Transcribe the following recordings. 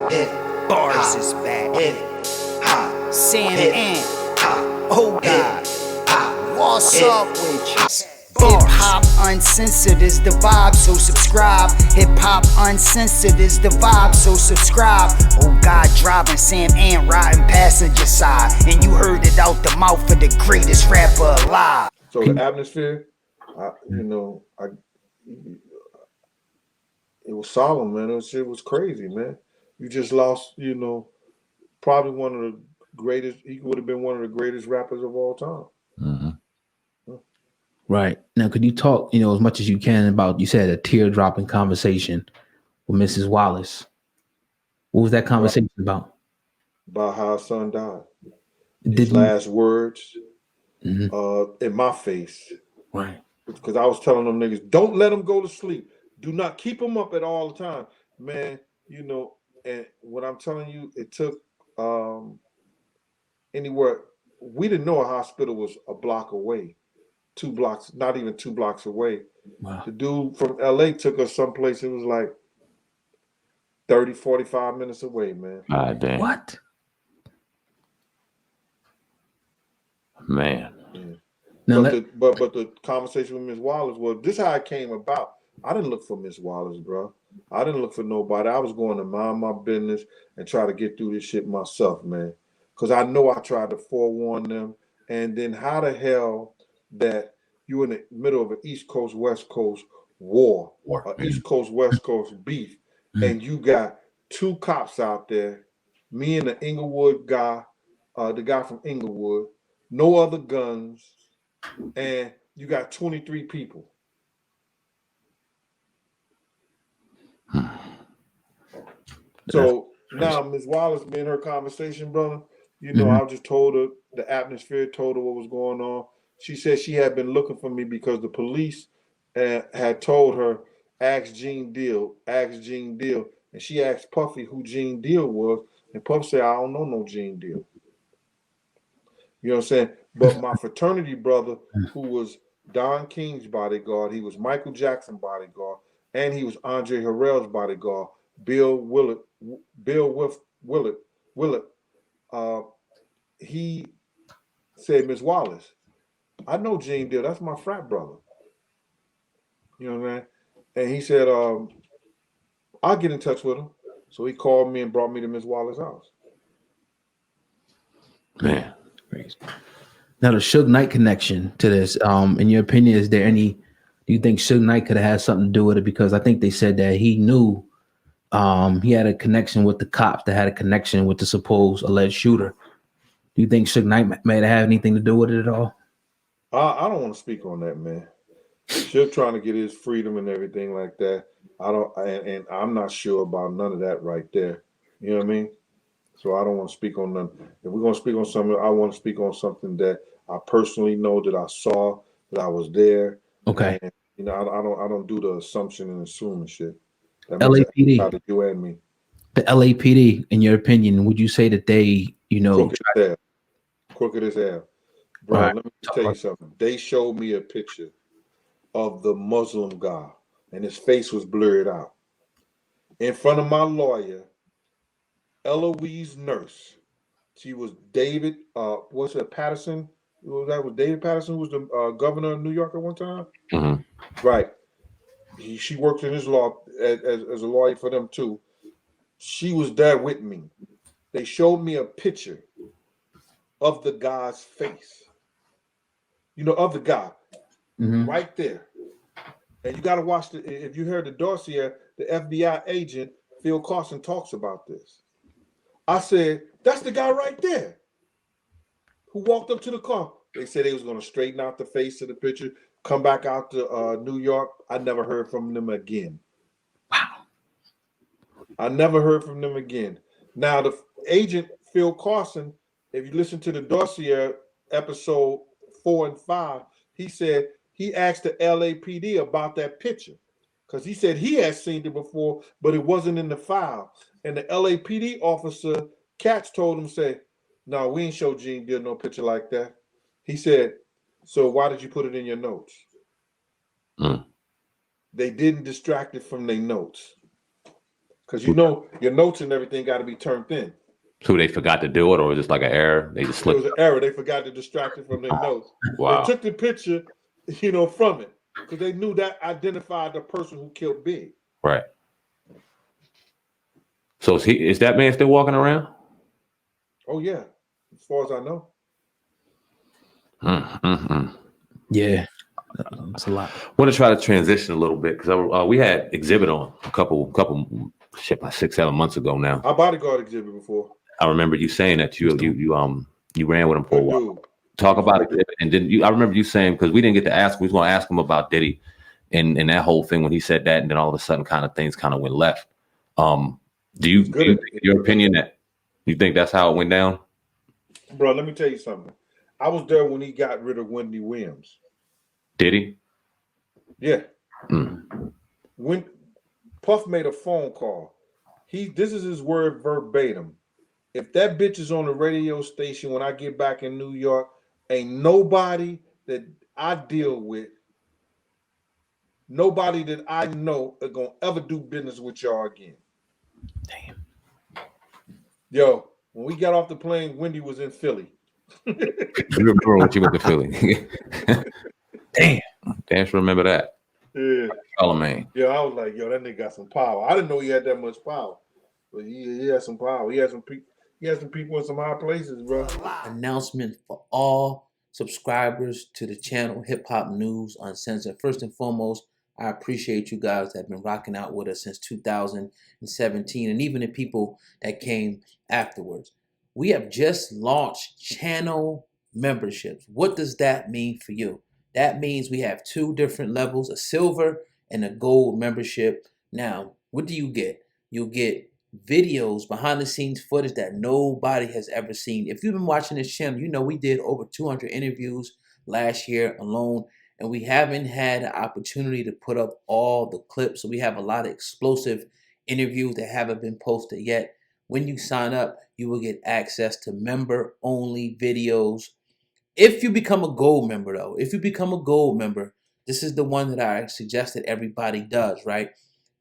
Bars is back. Sam and oh God, what's up with you? Hip Hop Uncensored is the vibe, so subscribe. Hip Hop Uncensored is the vibe, so subscribe. Oh God, driving Sam and riding passenger side, and you heard it out the mouth of the greatest rapper alive. So the atmosphere, it was solemn, man. It was crazy, man. You just lost, probably one of the greatest. He would have been one of the greatest rappers of all time. Mm-hmm. Right. Now, could you talk, as much as you can about, you said a teardropping conversation with Mrs. Wallace. What was that conversation about? About how her son died. His last words in my face. Right. Because I was telling them niggas, don't let them go to sleep. Do not keep them up at all the time. Man, and what I'm telling you, it took anywhere. We didn't know a hospital was a block away. 2 blocks, not even 2 blocks away. Wow. The dude from LA took us someplace. It was like 30, 45 minutes away, man. Damn. What? Man. Yeah. Now but the conversation with Miss Wallace was, this is how it came about. I didn't look for Miss Wallace, bro. I didn't look for nobody. I was going to mind my business and try to get through this shit myself, man. Because I know I tried to forewarn them. And then how the hell that you in the middle of an East Coast, West Coast war, East Coast, West Coast beef, and you got 2 cops out there, me and the Inglewood guy, the guy from Inglewood, no other guns, and you got 23 people. So now Ms. Wallace, me and her conversation, brother, I just told her the atmosphere, told her what was going on. She said she had been looking for me because the police had told her, ask Gene Deal. And she asked Puffy who Gene Deal was, and Puffy said, I don't know no Gene Deal. You know what I'm saying? But my fraternity brother, who was Don King's bodyguard, he was Michael Jackson's bodyguard, and he was Andre Harrell's bodyguard, Bill Willett. He said, Miss Wallace, I know Gene Deal. That's my frat brother. You know what I mean? And he said, I'll get in touch with him. So he called me and brought me to Miss Wallace's house. Man, crazy. Now the Suge Knight connection to this, in your opinion, is there any, do you think Suge Knight could have had something to do with it? Because I think they said that he knew he had a connection with the cops that had a connection with the supposed alleged shooter. Do you think Suge Knight may have had anything to do with it at all? I don't want to speak on that, man. Suge trying to get his freedom and everything like that. And I'm not sure about none of that right there. You know what I mean? So I don't want to speak on none. If we're gonna speak on something, I want to speak on something that I personally know, that I saw, that I was there. Okay. And, I don't do the assumption and assuming shit. That LAPD. You and me. The LAPD, in your opinion, would you say that they, crooked as hell? Bro, let me tell you something. They showed me a picture of the Muslim guy, and his face was blurred out. In front of my lawyer, Eloise Nurse. She was David, Patterson? That was David Patterson, who was the governor of New York at one time? Mm-hmm. Right. She worked in his law as a lawyer for them too. She was there with me. They showed me a picture of the guy's face. Of the guy. Right there. And you got to watch if you heard the dossier, the FBI agent, Phil Carson, talks about this. I said, that's the guy right there who walked up to the car. They said they was going to straighten out the face of the picture, come back out to New York. I never heard from them again. Wow. I never heard from them again. Now, the agent, Phil Carson, if you listen to the dossier, episode 4 and 5, he said he asked the LAPD about that picture because he said he had seen it before, but it wasn't in the file. And the LAPD officer, Katz, told him, say, no, we ain't show Gene Deal no picture like that. He said, so why did you put it in your notes? They didn't distract it from their notes. Because you know your notes and everything got to be turned in. So they forgot to do it, or was it like an error? They just slipped. It was an error. They forgot to distract it from their notes. Wow. They took the picture, from it because they knew that identified the person who killed Big. Right. So is that man still walking around? Oh yeah, as far as I know. Yeah, it's a lot. I want to try to transition a little bit because we had Exhibit on a couple shit, like 6-7 months ago now. I Bodyguard Exhibit before. I remember you saying that you ran with him for a while. Dude. Talk about Exhibit, and then I remember you saying, because we didn't get to ask, we was going to ask him about Diddy and that whole thing when he said that, and then all of a sudden things kind of went left. Do you think, your opinion, that you think that's how it went down? Bro, let me tell you something. I was there when he got rid of Wendy Williams. Did he? Yeah. When Puff made a phone call, this is his word verbatim. If that bitch is on the radio station when I get back in New York, ain't nobody that I deal with, nobody that I know are gonna ever do business with y'all again. Damn. Yo, when we got off the plane, Wendy was in Philly. You remember when she went to Philly? Damn. Damn, remember that. Yeah. Charlemagne. Yeah, I was like, yo, that nigga got some power. I didn't know he had that much power, but he had some power. He had some people in some high places, bro. Announcement for all subscribers to the channel Hip Hop News Uncensored. First and foremost, I appreciate you guys that have been rocking out with us since 2017, and even the people that came afterwards. We have just launched channel memberships. What does that mean for you? That means we have 2 different levels, a silver and a gold membership. Now, what do you get? You'll get videos, behind the scenes footage that nobody has ever seen. If you've been watching this channel, you know we did over 200 interviews last year alone, and we haven't had an opportunity to put up all the clips. So we have a lot of explosive interviews that haven't been posted yet. When you sign up, you will get access to member-only videos. If you become a gold member, though, this is the one that I suggest that everybody does, right?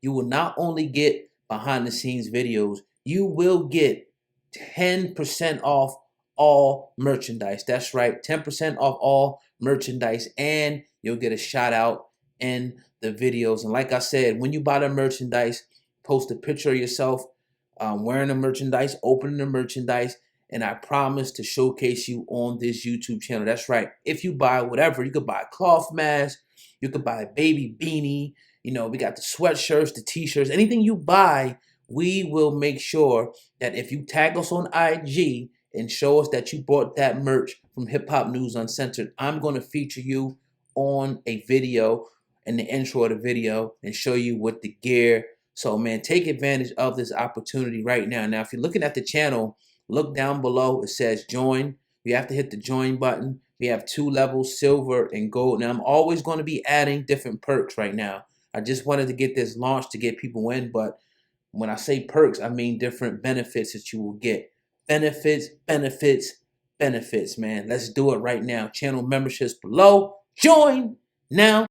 You will not only get behind-the-scenes videos, you will get 10% off all merchandise. That's right, 10% off all merchandise, and you'll get a shout out in the videos. And like I said, when you buy the merchandise, post a picture of yourself wearing the merchandise, opening the merchandise, and I promise to showcase you on this YouTube channel. That's right. If you buy whatever, you could buy a cloth mask, you could buy a baby beanie, we got the sweatshirts, the t-shirts, anything you buy, we will make sure that if you tag us on IG and show us that you bought that merch from Hip Hop News Uncensored, I'm going to feature you on a video in the intro of the video and show you what the gear. So, man, take advantage of this opportunity right now. Now, if you're looking at the channel, look down below. It says join. You have to hit the join button. We have 2 levels, silver and gold. Now, I'm always going to be adding different perks right now. I just wanted to get this launched to get people in, but when I say perks, I mean different benefits that you will get. Benefits, man. Let's do it right now. Channel memberships below. Join now.